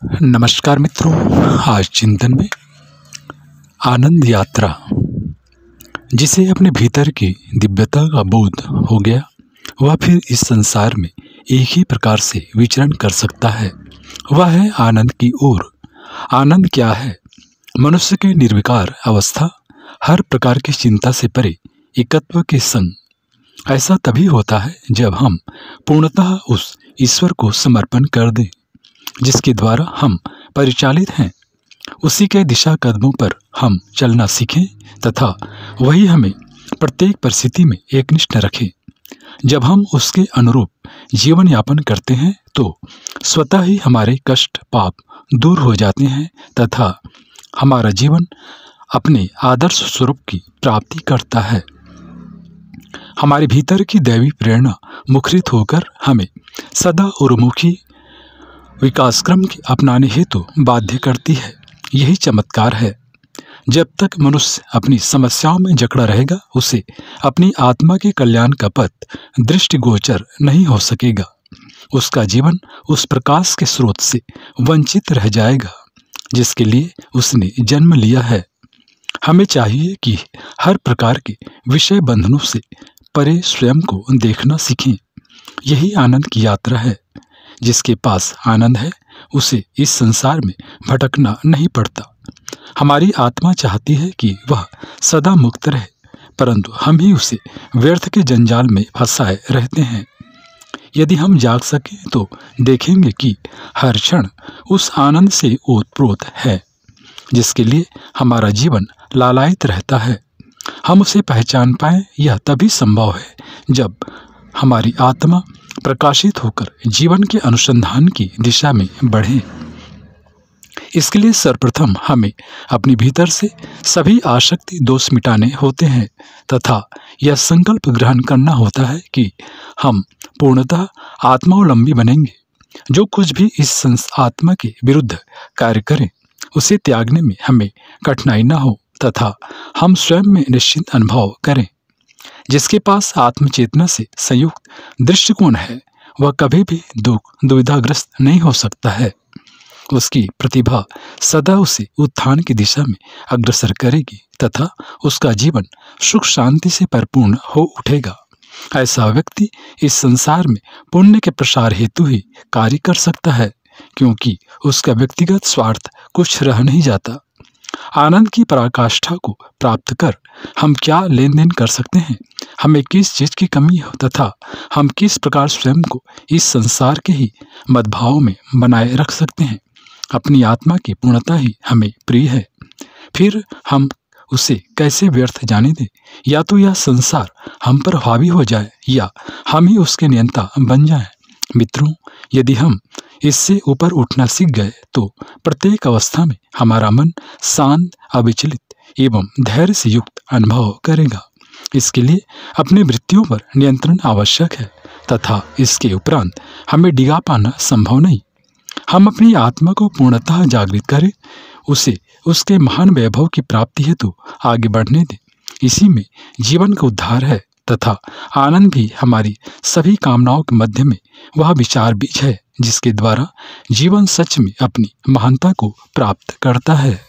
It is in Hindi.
नमस्कार मित्रों, आज चिंतन में आनंद यात्रा। जिसे अपने भीतर की दिव्यता का बोध हो गया, वह फिर इस संसार में एक ही प्रकार से विचरण कर सकता है, वह है आनंद की ओर। आनंद क्या है? मनुष्य की निर्विकार अवस्था, हर प्रकार की चिंता से परे एकत्व के संग। ऐसा तभी होता है जब हम पूर्णतः उस ईश्वर को समर्पण कर दें जिसके द्वारा हम परिचालित हैं। उसी के दिशा कदमों पर हम चलना सीखें तथा वही हमें प्रत्येक परिस्थिति में एकनिष्ठ रखे। जब हम उसके अनुरूप जीवन यापन करते हैं तो स्वतः ही हमारे कष्ट पाप दूर हो जाते हैं तथा हमारा जीवन अपने आदर्श स्वरूप की प्राप्ति करता है। हमारे भीतर की दैवी प्रेरणा मुखरित होकर हमें सदा उर्मुखी विकास क्रम के अपनाने हेतु बाध्य करती है। यही चमत्कार है। जब तक मनुष्य अपनी समस्याओं में जकड़ा रहेगा, उसे अपनी आत्मा के कल्याण का पथ दृष्टिगोचर नहीं हो सकेगा। उसका जीवन उस प्रकाश के स्रोत से वंचित रह जाएगा जिसके लिए उसने जन्म लिया है। हमें चाहिए कि हर प्रकार के विषय बंधनों से परे स्वयं को देखना सीखें। यही आनंद की यात्रा है। जिसके पास आनंद है उसे इस संसार में भटकना नहीं पड़ता। हमारी आत्मा चाहती है कि वह सदा मुक्त रहे, परंतु हम ही उसे व्यर्थ के जंजाल में फंसाए रहते हैं। यदि हम जाग सकें तो देखेंगे कि हर क्षण उस आनंद से ओतप्रोत है जिसके लिए हमारा जीवन लालायित रहता है। हम उसे पहचान पाएं, यह तभी संभव है जब हमारी आत्मा प्रकाशित होकर जीवन के अनुसंधान की दिशा में बढ़े। इसके लिए सर्वप्रथम हमें अपने भीतर से सभी आसक्ति दोष मिटाने होते हैं तथा यह संकल्प ग्रहण करना होता है कि हम पूर्णतः आत्मावलंबी बनेंगे। जो कुछ भी इस आत्मा के विरुद्ध कार्य करें उसे त्यागने में हमें कठिनाई न हो तथा हम स्वयं में निश्चिंत अनुभव करें। जिसके पास आत्मचेतना से संयुक्त दृष्टिकोण है वह कभी भी दुविधाग्रस्त नहीं हो सकता है। उसकी प्रतिभा सदा उसे उत्थान की दिशा में अग्रसर करेगी तथा उसका जीवन सुख शांति से परिपूर्ण हो उठेगा। ऐसा व्यक्ति इस संसार में पुण्य के प्रसार हेतु ही कार्य कर सकता है, क्योंकि उसका व्यक्तिगत स्वार्थ कुछ रह नहीं जाता। आनंद की पराकाष्ठा को प्राप्त कर हम क्या लेन देन कर सकते हैं, हमें किस चीज की कमी हो तथा हम किस प्रकार स्वयं को इस संसार के ही मदभाव में बनाए रख सकते हैं। अपनी आत्मा की पूर्णता ही हमें प्रिय है, फिर हम उसे कैसे व्यर्थ जाने दें। या तो यह संसार हम पर हावी हो जाए या हम ही उसके नियंता बन जाएं। मित्रों, यदि हम इससे ऊपर उठना सीख गए तो प्रत्येक अवस्था में हमारा मन शांत, अविचलित एवं धैर्य से युक्त अनुभव करेगा। इसके लिए अपने वृत्तियों पर नियंत्रण आवश्यक है तथा इसके उपरांत हमें डिगा पाना संभव नहीं। हम अपनी आत्मा को पूर्णतः जागृत करें, उसे उसके महान वैभव की प्राप्ति हेतु आगे बढ़ने दें। इसी में जीवन का उद्धार है तथा आनंद भी हमारी सभी कामनाओं के मध्य में वह विचार बीज है जिसके द्वारा जीवन सच में अपनी महानता को प्राप्त करता है।